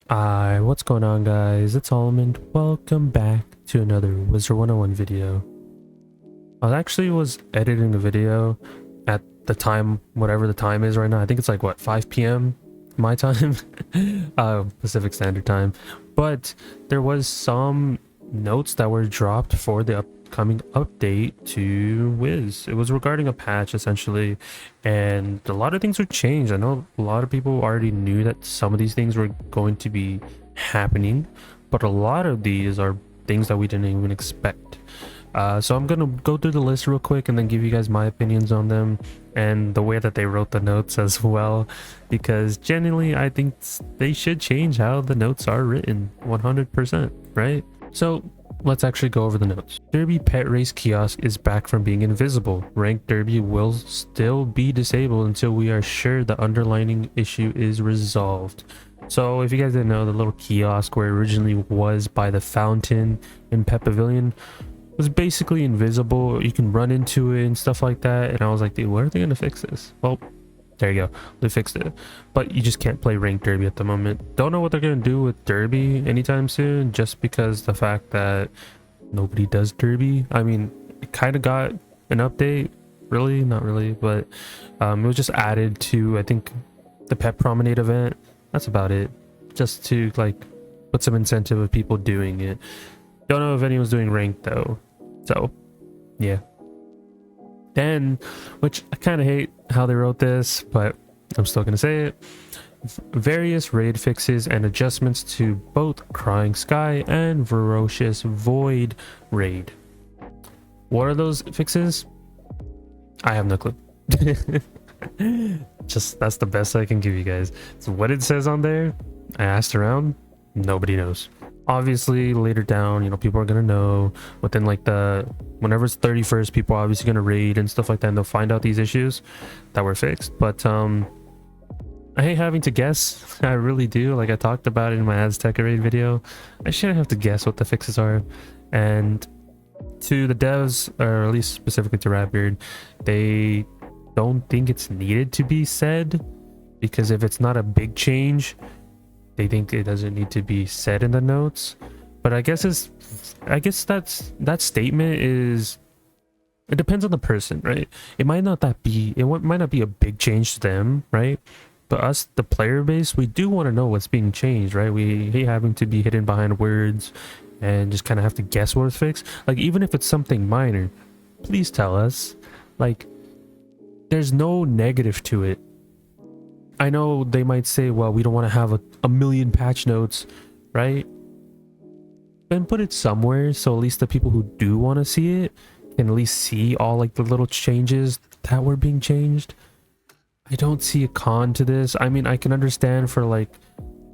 What's going on, guys? It's Almond. Welcome back to another Wizard101 video. I was editing the video at the time, whatever the time is right now. I think it's like, what, 5 p.m. my time? Pacific Standard Time. But there was some notes that were dropped for the upcoming update to Wiz. It was regarding a patch, essentially, and a lot of things were changed. I know a lot of people already knew that some of these things were going to be happening, but a lot of these are things that we didn't even expect. So I'm gonna go through the list real quick and then give you guys my opinions on them and the way that they wrote the notes as well, because genuinely I think they should change how the notes are written 100%, right? So let's actually go over the notes. Derby Pet Race Kiosk is back from being invisible. Ranked Derby will still be disabled until we are sure the underlying issue is resolved. So if you guys didn't know, the little kiosk where it originally was by the fountain in Pet Pavilion was basically invisible. You can run into it and stuff like that, and I was like, dude, when are they gonna fix this? Well, there you go, they fixed it, but you just can't play ranked derby at the moment. Don't know what they're gonna do with derby anytime soon, just because the fact that nobody does derby. I mean, it kind of got an update, really not really, but it was just added to, I think, the pet promenade event. That's about it, just to like put some incentive of people doing it. Don't know if anyone's doing ranked though, so yeah. Then, which I kind of hate how they wrote this, but I'm still gonna say it, various raid fixes and adjustments to both Crying Sky and Ferocious Void raid. What are those fixes? I have no clue. Just, that's the best I can give you guys. So what it says on there, I asked around, nobody knows. Obviously later down, you know, people are gonna know within like whenever it's 31st, people are obviously gonna raid and stuff like that, and they'll find out these issues that were fixed. But I hate having to guess. I really do. Like I talked about it in my Azteca raid video, I shouldn't have to guess what the fixes are. And to the devs, or at least specifically to Ratbeard, they don't think it's needed to be said, because if it's not a big change, they think it doesn't need to be said in the notes. But I guess that statement is, it depends on the person, right? It might not be a big change to them, right? But us, the player base, we do want to know what's being changed, right? We hate having to be hidden behind words and just kind of have to guess what was fixed. Like, even if it's something minor, please tell us. Like, there's no negative to it. I know they might say, well, we don't want to have a million patch notes, right? Then put it somewhere so at least the people who do want to see it can at least see all like the little changes that were being changed. I don't see a con to this. I mean, I can understand for like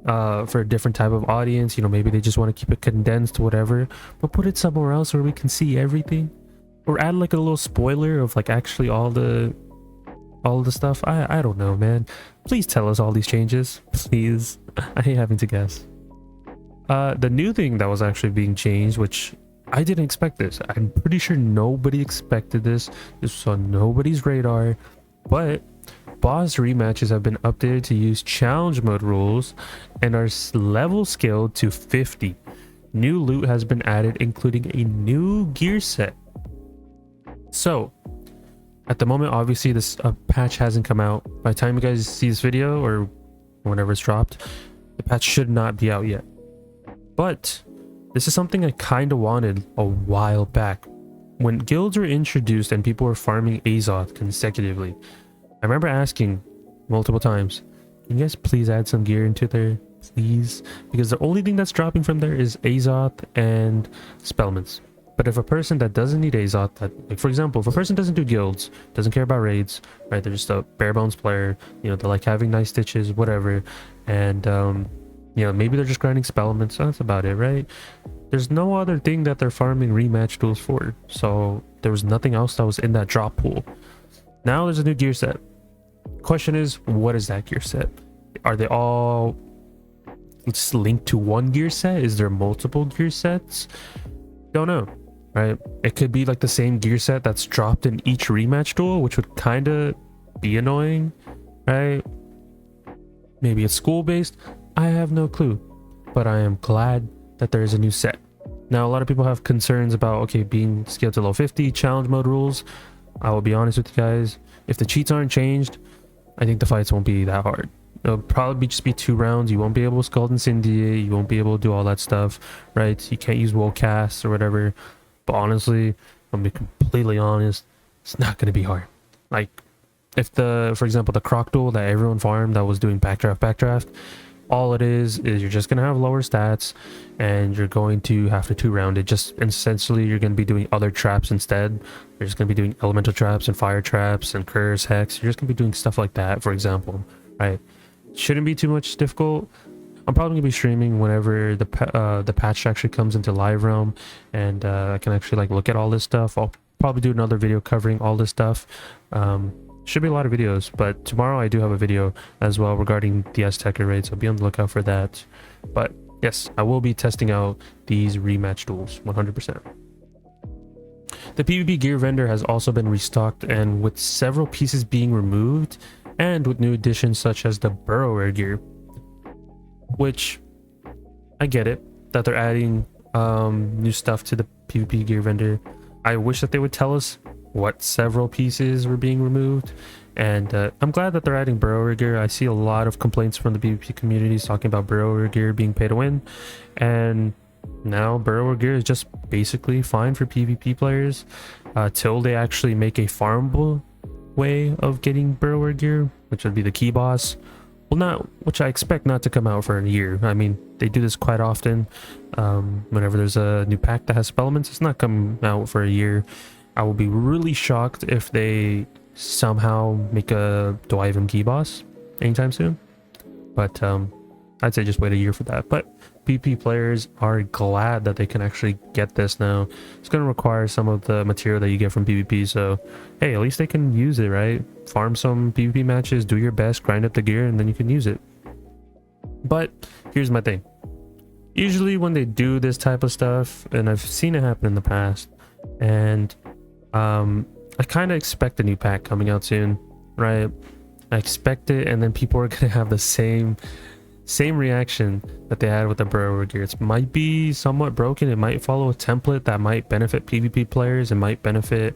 for a different type of audience, you know, maybe they just want to keep it condensed, whatever, but put it somewhere else where we can see everything, or add like a little spoiler of like actually all the stuff. I don't know, man. Please tell us all these changes, please. I hate having to guess. The new thing that was actually being changed, which I didn't expect this. I'm pretty sure nobody expected this. This was on nobody's radar, but boss rematches have been updated to use challenge mode rules and are level scaled to 50. New loot has been added, including a new gear set. So at the moment, obviously this patch hasn't come out. By the time you guys see this video, or whenever it's dropped, the patch should not be out yet. But this is something I kind of wanted a while back. When guilds were introduced and people were farming Azoth consecutively, I remember asking multiple times, can you guys please add some gear into there, please? Because the only thing that's dropping from there is Azoth and Spellments. But if a person that doesn't need Azoth, like for example, if a person doesn't do guilds, doesn't care about raids, right, they're just a bare bones player, you know, they like having nice stitches, whatever, and you know, maybe they're just grinding Spellments, so that's about it, right? There's no other thing that they're farming rematch tools for, so there was nothing else that was in that drop pool. Now there's a new gear set. Question is, what is that gear set? Are they all just linked to one gear set? Is there multiple gear sets? Don't know, right? It could be like the same gear set that's dropped in each rematch duel, which would kind of be annoying, right? Maybe it's school based. I have no clue. but I am glad that there is a new set. Now, a lot of people have concerns about, okay, being scaled to level 50, challenge mode rules. I will be honest with you guys. If the cheats aren't changed, I think the fights won't be that hard. It'll probably just be 2 rounds. You won't be able to Scald and Cindy. You won't be able to do all that stuff, right? You can't use Wool Cast or whatever. But honestly, I'm be completely honest, it's not going to be hard. Like, if for example, the Croc duel that everyone farmed that was doing backdraft, all it is you're just going to have lower stats and you're going to have to 2-round it. Just essentially, you're going to be doing other traps instead. You're just going to be doing elemental traps and fire traps and curse, hex. You're just going to be doing stuff like that, for example, right? Shouldn't be too much difficult. I'm probably gonna be streaming whenever the patch actually comes into live realm, and I can actually like look at all this stuff. I'll probably do another video covering all this stuff. Should be a lot of videos, but tomorrow I do have a video as well regarding the Azteca raid, so be on the lookout for that. But yes, I will be testing out these rematch duels 100%. The PvP gear vendor has also been restocked, and with several pieces being removed, and with new additions such as the burrower gear, which I get it that they're adding new stuff to the PvP gear vendor. I wish that they would tell us what several pieces were being removed, and I'm glad that they're adding burrower gear. I see a lot of complaints from the PvP communities talking about burrower gear being pay to win, and now burrower gear is just basically fine for PvP players till they actually make a farmable way of getting burrower gear, which would be the key boss. Well, which I expect not to come out for a year. I mean, they do this quite often. Whenever there's a new pack that has spell elements, it's not coming out for a year. I will be really shocked if they somehow make a Dwyvern key boss anytime soon. But I'd say just wait a year for that. But PvP players are glad that they can actually get this now. It's going to require some of the material that you get from PvP, so hey, at least they can use it, right? Farm some PvP matches, do your best, grind up the gear, and then you can use it. But here's my thing. Usually when they do this type of stuff, and I've seen it happen in the past, and I kind of expect a new pack coming out soon, right? I expect it, and then people are going to have the same reaction that they had with the burrower gear. It might be somewhat broken. It might follow a template that might benefit PvP players. It might benefit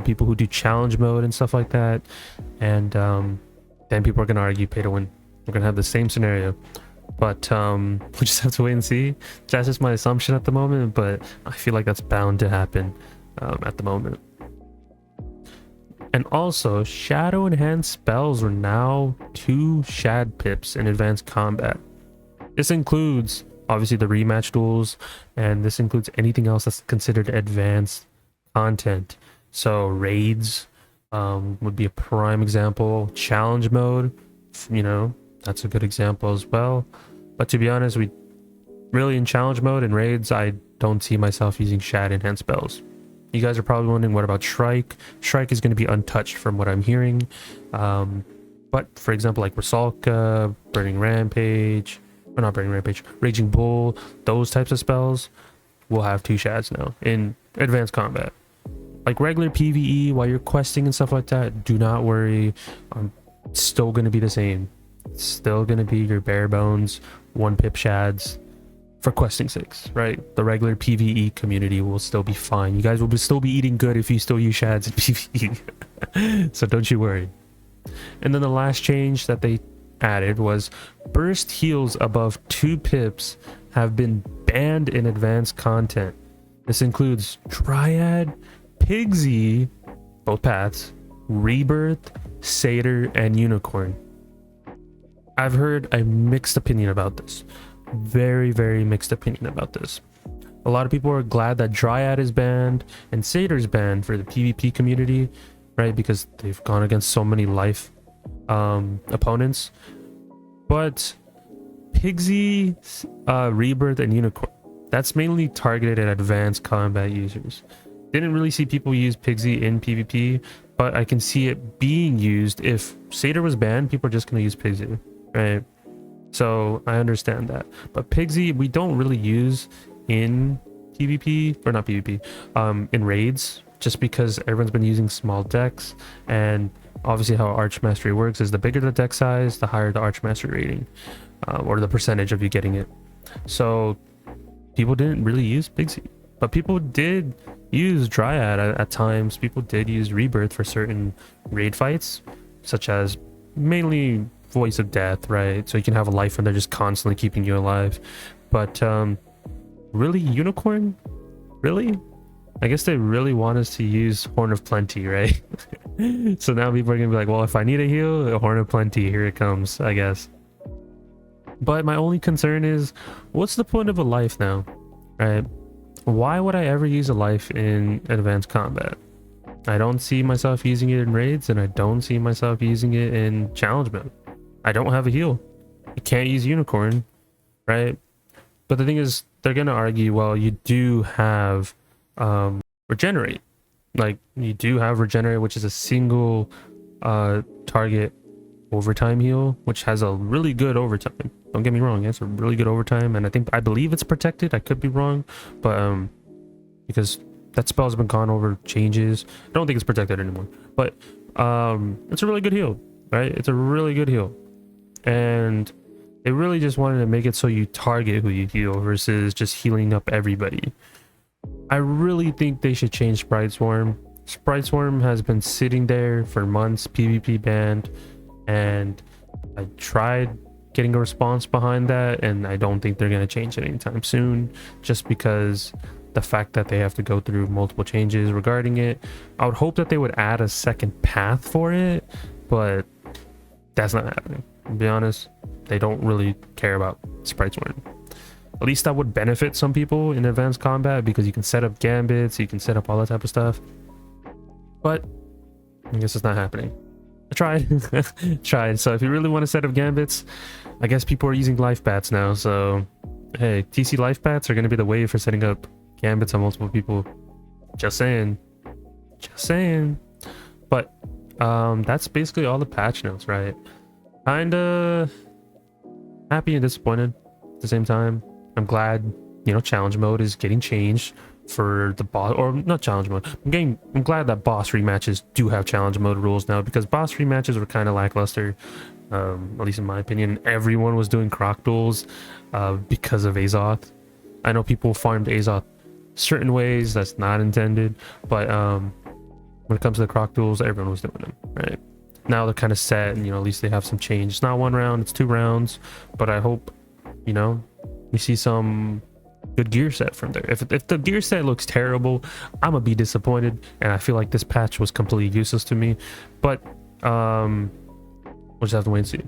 people who do challenge mode and stuff like that. And then people are going to argue pay to win. We're going to have the same scenario. But we just have to wait and see. That's just my assumption at the moment, but I feel like that's bound to happen at the moment. And also, shadow enhanced spells are now 2 shad pips in advanced combat. This includes obviously the rematch duels, and this includes anything else that's considered advanced content. So raids would be a prime example. Challenge mode, you know, that's a good example as well. But to be honest, we really in challenge mode and raids, I don't see myself using shad enhanced spells. You guys are probably wondering, what about Shrike? Shrike is going to be untouched from what I'm hearing. But for example, like Rusalka, Burning Rampage, or not Burning Rampage, Raging Bull, those types of spells will have 2 shads now in advanced combat. Like regular PvE, while you're questing and stuff like that, do not worry. It's still going to be the same. It's still going to be your bare bones 1 pip shads. For questing sakes, right? The regular PvE community will still be fine. You guys will still be eating good if you still use shads in PvE. So don't you worry. And then the last change that they added was burst heals above 2 pips have been banned in advanced content. This includes Dryad, Pigsy, both paths, Rebirth, Satyr, and Unicorn. I've heard a mixed opinion about this. Very, very mixed opinion about this. A lot of people are glad that Dryad is banned and Satyr is banned for the PvP community, right? Because they've gone against so many life opponents. But Pigsy, Rebirth, and Unicorn, that's mainly targeted at advanced combat users. Didn't really see people use Pigsy in PvP, but I can see it being used. If Satyr was banned, people are just going to use Pigsy, right? So I understand that, but Pigsy we don't really use in PvP, or not PvP, in raids, just because everyone's been using small decks, and obviously how Arch Mastery works is the bigger the deck size, the higher the Arch Mastery rating, or the percentage of you getting it. So people didn't really use Pigsy, but people did use Dryad at times. People did use Rebirth for certain raid fights, such as mainly Voice of Death, right? So you can have a life and they're just constantly keeping you alive. But really, Unicorn? Really? I guess they really want us to use Horn of Plenty, right? So now people are gonna be like, well, if I need a heal, a Horn of Plenty, here it comes, I guess. But my only concern is, what's the point of a life now, right? Why would I ever use a life in advanced combat? I don't see myself using it in raids, and I don't see myself using it in challenge mode. I don't have a heal. You can't use Unicorn, right? But the thing is, they're gonna argue, well, you do have Regenerate. Like, you do have Regenerate, which is a single target overtime heal, which has a really good overtime. Don't get me wrong, it's a really good overtime, and I believe it's protected. I could be wrong, but because that spell's been gone over changes. I don't think it's protected anymore, but it's a really good heal, right? It's a really good heal, and they really just wanted to make it so you target who you heal versus just healing up everybody. I really think they should change Sprite Swarm. Sprite Swarm has been sitting there for months, PvP banned, and I tried getting a response behind that, and I don't think they're going to change it anytime soon, just because the fact that they have to go through multiple changes regarding it. I would hope that they would add a second path for it, but that's not happening. To be honest, they don't really care about Sprite Swarm. At least that would benefit some people in advanced combat, because you can set up gambits, you can set up all that type of stuff. But I guess it's not happening. I tried. So if you really want to set up gambits, I guess people are using life bats now. So hey, TC life bats are going to be the way for setting up gambits on multiple people. Just saying. But that's basically all the patch notes, right? Kinda happy and disappointed at the same time. I'm glad, you know, challenge mode is getting changed for the boss, or not challenge mode. I'm glad that boss rematches do have challenge mode rules now, because boss rematches were kind of lackluster, at least in my opinion. Everyone was doing croc duels because of Azoth. I know people farmed Azoth certain ways that's not intended, but when it comes to the croc duels, everyone was doing them, right? Now they're kind of set, and you know, at least they have some change. It's not 1 round, it's 2 rounds, but I hope, you know, we see some good gear set from there. If the gear set looks terrible, I'm gonna be disappointed, and I feel like this patch was completely useless to me. But we'll just have to wait and see,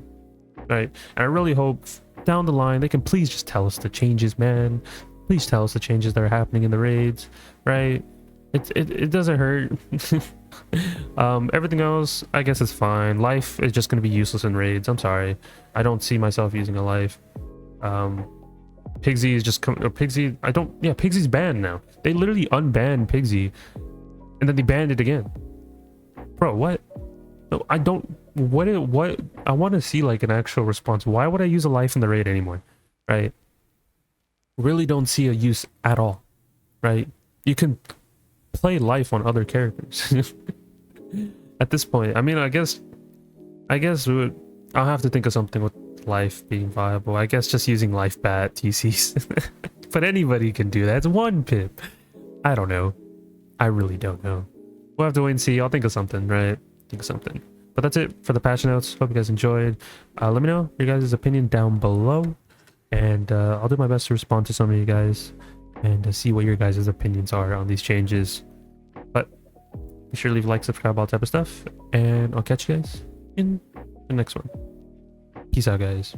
right? And I really hope down the line they can please just tell us the changes, man. Please tell us the changes that are happening in the raids, right? It doesn't hurt. Everything else, I guess, is fine. Life is just gonna be useless in raids. I'm sorry, I don't see myself using a life. Pigsy is just Pigsy. Pigsy's banned now. They literally unbanned Pigsy, and then they banned it again. Bro, what? No, I don't. What? I want to see like an actual response. Why would I use a life in the raid anymore? Right? Really don't see a use at all. Right? You can play life on other characters. At this point, I mean, I guess I'll have to think of something with life being viable. I guess just using life bat TCs. But anybody can do that. It's 1 pip. I don't know. I really don't know. We'll have to wait and see. I'll think of something, right? But that's it for the patch notes. Hope you guys enjoyed. Let me know your guys' opinion down below, and I'll do my best to respond to some of you guys and see what your guys' opinions are on these changes. But be sure to leave a like, subscribe, all that type of stuff, and I'll catch you guys in the next one. Peace out, guys.